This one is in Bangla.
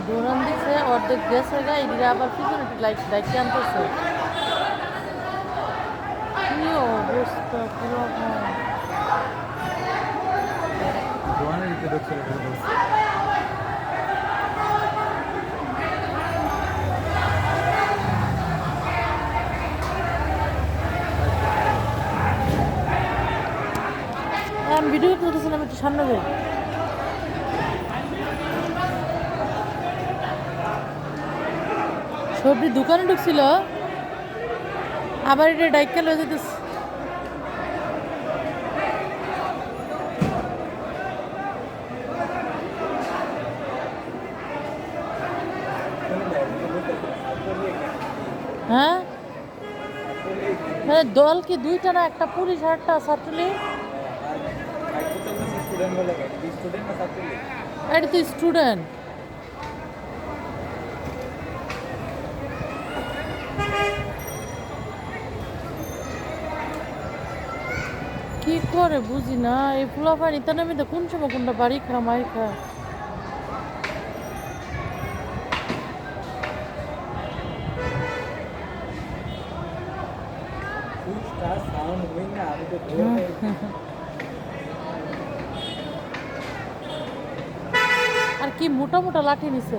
দৌড়ান দিছে অর্ধেক গেছে গা এদিকে আবার পিছনে লাইট লাইট আনতেছে কি অবস্থা পুরো দোকানের ভিতরে ঢুকছিল আমি ভিডিও করতেছিলাম একটু সামনে যাই সবজি দোকানে ঢুকছিল আবার এটা ডাইকা লয়ে যেতেছে হ্যাঁ দল কি দুইটা না একটা পুলিশ আর একটা ছাত্রলীগ এটা তো স্টুডেন্ট কি করে বুঝি না এই ফুলা পানি তা নামে কোন সময় কোনটা বাড়ি খা মাই খা আর কি মোটা মোটা লাঠি নিছে